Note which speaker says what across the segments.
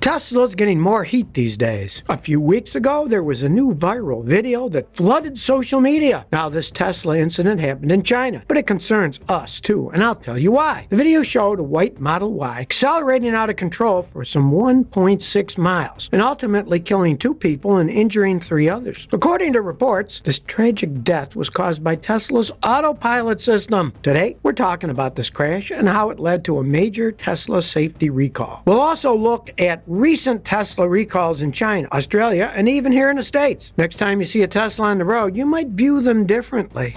Speaker 1: Tesla's getting more heat these days. A few weeks ago, there was a new viral video that flooded social media. Now, this Tesla incident happened in China, but it concerns us too, and I'll tell you why. The video showed a white Model Y accelerating out of control for some 1.6 miles, and ultimately killing 2 people and injuring 3 others. According to reports, this tragic death was caused by Tesla's autopilot system. Today, we're talking about this crash and how it led to a major Tesla safety recall. We'll also look at recent Tesla recalls in China, Australia, and even here in the States. Next time you see a Tesla on the road, you might view them differently.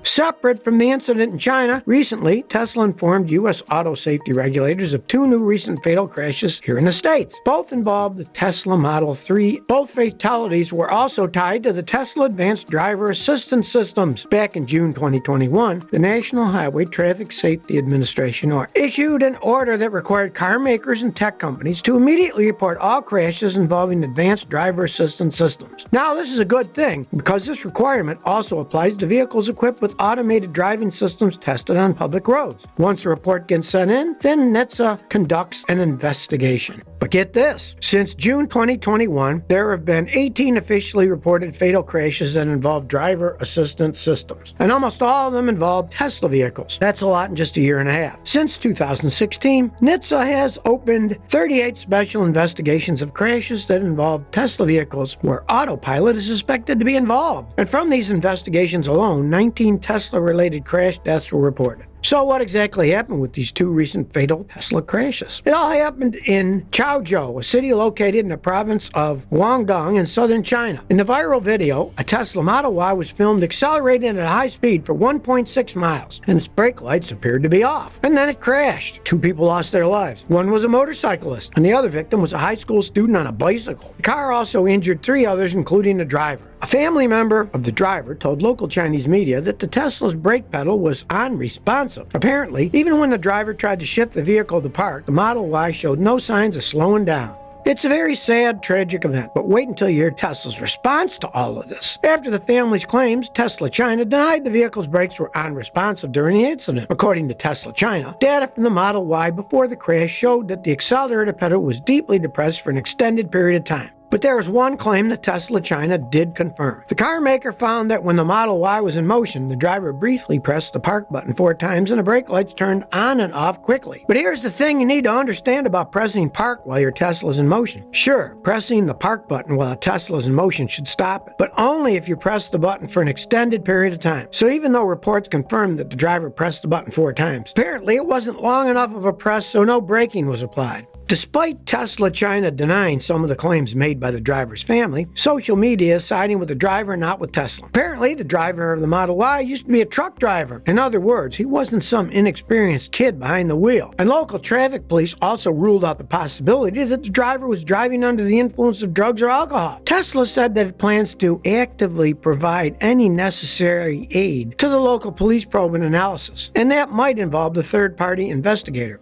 Speaker 1: Separate from the incident in China, recently, Tesla informed U.S. auto safety regulators of 2 new recent fatal crashes here in the States. Both involved the Tesla Model 3. Both fatalities were also tied to the Tesla Advanced Driver Assistance Systems. Back in June 2021, the National Highway Traffic Safety Administration issued an order that required car makers and tech companies to immediately report all crashes involving Advanced Driver Assistance Systems. Now, this is a good thing because this requirement also applies to vehicles equipped with automated driving systems tested on public roads. Once a report gets sent in, then NHTSA conducts an investigation. But get this, since June 2021, there have been 18 officially reported fatal crashes that involve driver assistance systems, and almost all of them involve Tesla vehicles. That's a lot in just a year and a half. Since 2016, NHTSA has opened 38 special investigations of crashes that involve Tesla vehicles where autopilot is suspected to be involved. And from these investigations alone, 19 Tesla-related crash deaths were reported. So what exactly happened with these 2 recent fatal Tesla crashes? It all happened in Chaozhou, a city located in the province of Guangdong in southern China. In the viral video, a Tesla Model Y was filmed accelerating at a high speed for 1.6 miles, and its brake lights appeared to be off. And then it crashed. 2 people lost their lives. One was a motorcyclist, and the other victim was a high school student on a bicycle. The car also injured 3 others, including the driver. A family member of the driver told local Chinese media that the Tesla's brake pedal was unresponsive. Apparently, even when the driver tried to shift the vehicle to park, the Model Y showed no signs of slowing down. It's a very sad, tragic event, but wait until you hear Tesla's response to all of this. After the family's claims, Tesla China denied the vehicle's brakes were unresponsive during the incident. According to Tesla China, data from the Model Y before the crash showed that the accelerator pedal was deeply depressed for an extended period of time. But there was one claim that Tesla China did confirm. The car maker found that when the Model Y was in motion, the driver briefly pressed the park button 4 times and the brake lights turned on and off quickly. But here's the thing you need to understand about pressing park while your Tesla's in motion. Sure, pressing the park button while a Tesla's in motion should stop it, but only if you press the button for an extended period of time. So even though reports confirmed that the driver pressed the button 4 times, apparently it wasn't long enough of a press, so no braking was applied. Despite Tesla China denying some of the claims made by the driver's family, social media is siding with the driver, not with Tesla. Apparently, the driver of the Model Y used to be a truck driver. In other words, he wasn't some inexperienced kid behind the wheel. And local traffic police also ruled out the possibility that the driver was driving under the influence of drugs or alcohol. Tesla said that it plans to actively provide any necessary aid to the local police probe and analysis, and that might involve the third-party investigator.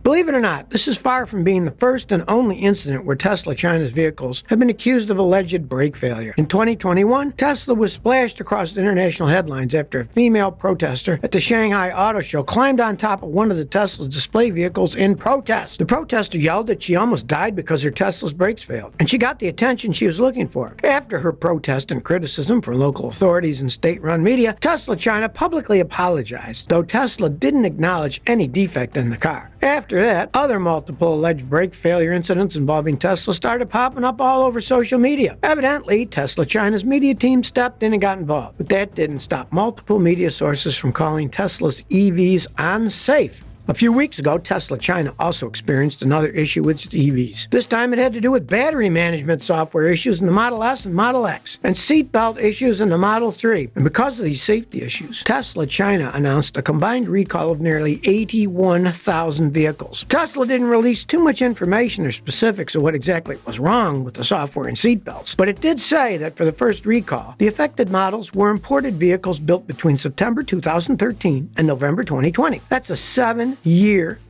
Speaker 1: Believe it or not, this is far from being the first and only incident where Tesla China's vehicles have been accused of alleged brake failure. In 2021, Tesla was splashed across international headlines after a female protester at the Shanghai Auto Show climbed on top of one of the Tesla's display vehicles in protest. The protester yelled that she almost died because her Tesla's brakes failed, and she got the attention she was looking for. After her protest and criticism from local authorities and state-run media, Tesla China publicly apologized, though Tesla didn't acknowledge any defect in the car. After that, other multiple alleged brake failure incidents involving Tesla started popping up all over social media. Evidently, Tesla China's media team stepped in and got involved, but that didn't stop multiple media sources from calling Tesla's EVs unsafe. A few weeks ago, Tesla China also experienced another issue with its EVs. This time it had to do with battery management software issues in the Model S and Model X, and seatbelt issues in the Model 3. And because of these safety issues, Tesla China announced a combined recall of nearly 81,000 vehicles. Tesla didn't release too much information or specifics of what exactly was wrong with the software and seatbelts, but it did say that for the first recall, the affected models were imported vehicles built between September 2013 and November 2020. That's a 7-year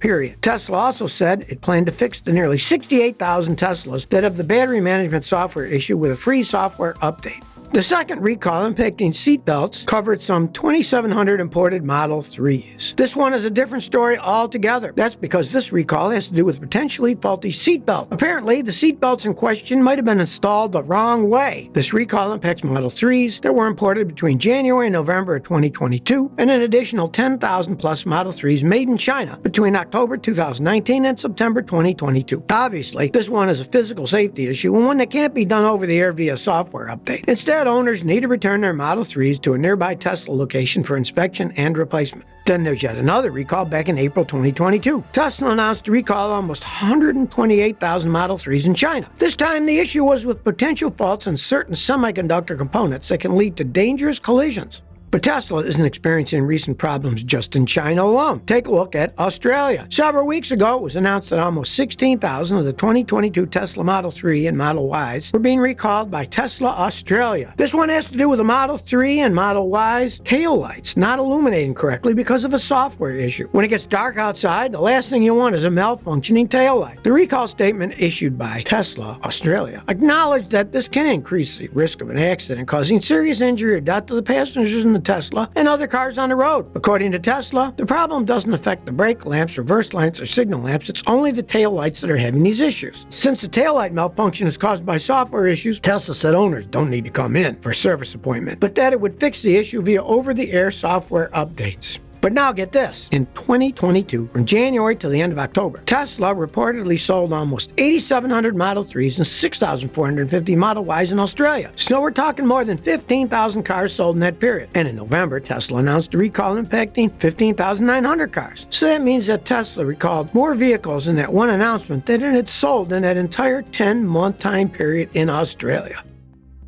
Speaker 1: period. Tesla also said it planned to fix the nearly 68,000 Teslas that have the battery management software issue with a free software update. The second recall impacting seatbelts covered some 2,700 imported Model 3s. This one is a different story altogether. That's because this recall has to do with potentially faulty seatbelts. Apparently, the seatbelts in question might have been installed the wrong way. This recall impacts Model 3s that were imported between January and November of 2022, and an additional 10,000 plus Model 3s made in China between October 2019 and September 2022. Obviously, this one is a physical safety issue and one that can't be done over the air via software update. Instead, owners need to return their Model 3s to a nearby Tesla location for inspection and replacement. Then there's yet another recall back in April 2022. Tesla announced to recall almost 128,000 Model 3s in China. This time, the issue was with potential faults in certain semiconductor components that can lead to dangerous collisions. But Tesla isn't experiencing recent problems just in China alone. Take a look at Australia. Several weeks ago, it was announced that almost 16,000 of the 2022 Tesla Model 3 and Model Ys were being recalled by Tesla Australia. This one has to do with the Model 3 and Model Ys taillights not illuminating correctly because of a software issue. When it gets dark outside, the last thing you want is a malfunctioning taillight. The recall statement issued by Tesla Australia acknowledged that this can increase the risk of an accident, causing serious injury or death to the passengers in the Tesla and other cars on the road. According to Tesla, the problem doesn't affect the brake lamps, reverse lights, or signal lamps. It's only the tail lights that are having these issues. Since the taillight malfunction is caused by software issues, Tesla said owners don't need to come in for a service appointment, but that it would fix the issue via over-the-air software updates. But now get this, in 2022, from January to the end of October, Tesla reportedly sold almost 8,700 Model 3s and 6,450 Model Ys in Australia. So we're talking more than 15,000 cars sold in that period. And in November, Tesla announced a recall impacting 15,900 cars. So that means that Tesla recalled more vehicles in that one announcement than it had sold in that entire 10-month time period in Australia.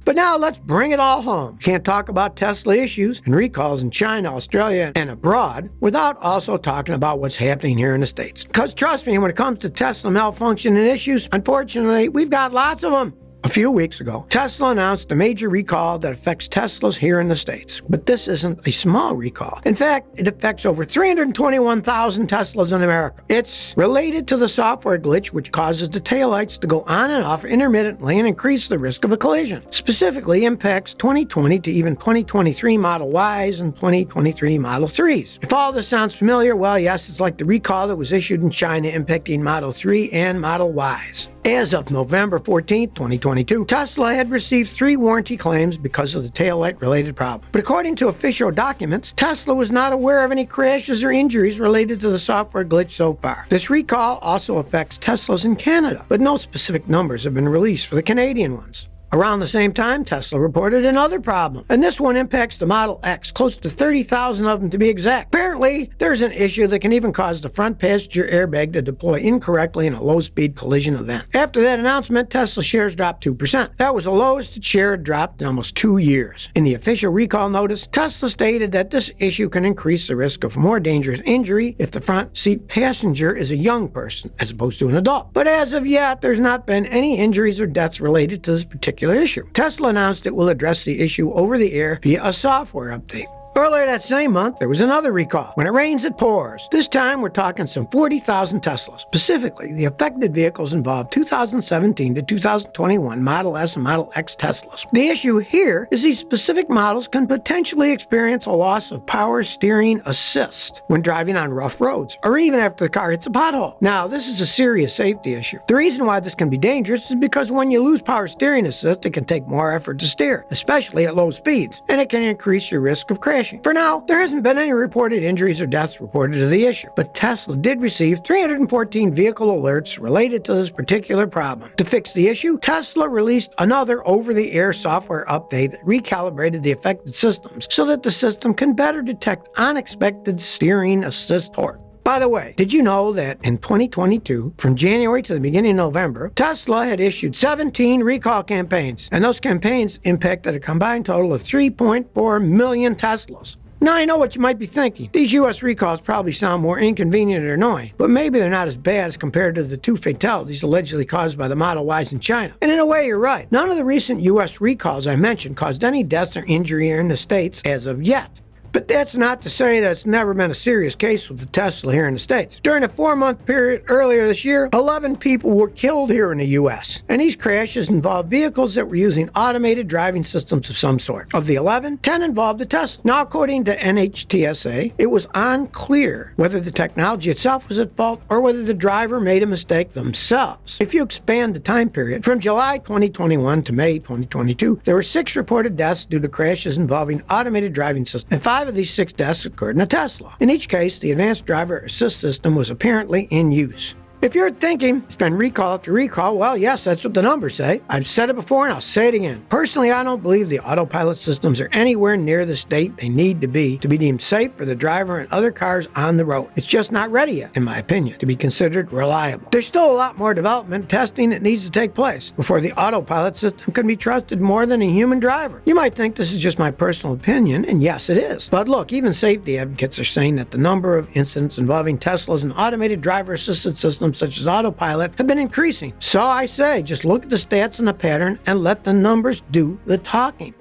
Speaker 1: But now let's bring it all home. Can't talk about Tesla issues and recalls in China, Australia, and abroad without also talking about what's happening here in the States. Because trust me, when it comes to Tesla malfunction and issues, unfortunately, we've got lots of them. A few weeks ago, Tesla announced a major recall that affects Teslas here in the States. But this isn't a small recall. In fact, it affects over 321,000 Teslas in America. It's related to the software glitch which causes the taillights to go on and off intermittently and increase the risk of a collision. Specifically impacts 2020 to even 2023 Model Ys and 2023 Model 3s. If all this sounds familiar, well, yes, it's like the recall that was issued in China impacting Model 3 and Model Ys. As of November 14, 2022, Tesla had received 3 warranty claims because of the taillight-related problem. But according to official documents, Tesla was not aware of any crashes or injuries related to the software glitch so far. This recall also affects Teslas in Canada, but no specific numbers have been released for the Canadian ones. Around the same time, Tesla reported another problem, and this one impacts the Model X, close to 30,000 of them to be exact. Apparently, there's an issue that can even cause the front passenger airbag to deploy incorrectly in a low-speed collision event. After that announcement, Tesla shares dropped 2%. That was the lowest its share had dropped in almost 2 years. In the official recall notice, Tesla stated that this issue can increase the risk of more dangerous injury if the front seat passenger is a young person as opposed to an adult. But as of yet, there's not been any injuries or deaths related to this particular issue. Tesla announced it will address the issue over the air via a software update. Earlier that same month, there was another recall. When it rains, it pours. This time, we're talking some 40,000 Teslas. Specifically, the affected vehicles involved 2017 to 2021 Model S and Model X Teslas. The issue here is these specific models can potentially experience a loss of power steering assist when driving on rough roads, or even after the car hits a pothole. Now, this is a serious safety issue. The reason why this can be dangerous is because when you lose power steering assist, it can take more effort to steer, especially at low speeds, and it can increase your risk of crashing. For now, there hasn't been any reported injuries or deaths reported to the issue, but Tesla did receive 314 vehicle alerts related to this particular problem. To fix the issue, Tesla released another over-the-air software update that recalibrated the affected systems so that the system can better detect unexpected steering assist torque. By the way, did you know that in 2022, from January to the beginning of November, Tesla had issued 17 recall campaigns, and those campaigns impacted a combined total of 3.4 million Teslas. Now, I know what you might be thinking. These U.S. recalls probably sound more inconvenient or annoying, but maybe they're not as bad as compared to the 2 fatalities allegedly caused by the Model Ys in China. And in a way, you're right. None of the recent U.S. recalls I mentioned caused any deaths or injury here in the States as of yet. But that's not to say that it's never been a serious case with the Tesla here in the States. During a 4-month period earlier this year, 11 people were killed here in the U.S. And these crashes involved vehicles that were using automated driving systems of some sort. Of the 11, 10 involved a Tesla. Now, according to NHTSA, it was unclear whether the technology itself was at fault or whether the driver made a mistake themselves. If you expand the time period from July 2021 to May 2022, there were 6 reported deaths due to crashes involving automated driving systems, and 5 of these 6 deaths occurred in a Tesla. In each case, the advanced driver assist system was apparently in use. If you're thinking it's been recall after recall, well, yes, that's what the numbers say. I've said it before and I'll say it again. Personally, I don't believe the autopilot systems are anywhere near the state they need to be deemed safe for the driver and other cars on the road. It's just not ready yet, in my opinion, to be considered reliable. There's still a lot more development and testing that needs to take place before the autopilot system can be trusted more than a human driver. You might think this is just my personal opinion, and yes, it is. But look, even safety advocates are saying that the number of incidents involving Teslas and automated driver-assisted systems such as autopilot have been increasing. So I say, just look at the stats and the pattern and let the numbers do the talking.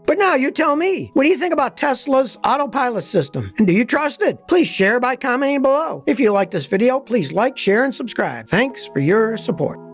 Speaker 1: But now you tell me, what do you think about Tesla's autopilot system? And do you trust it? Please share by commenting below. If you like this video, please like, share, and subscribe. Thanks for your support.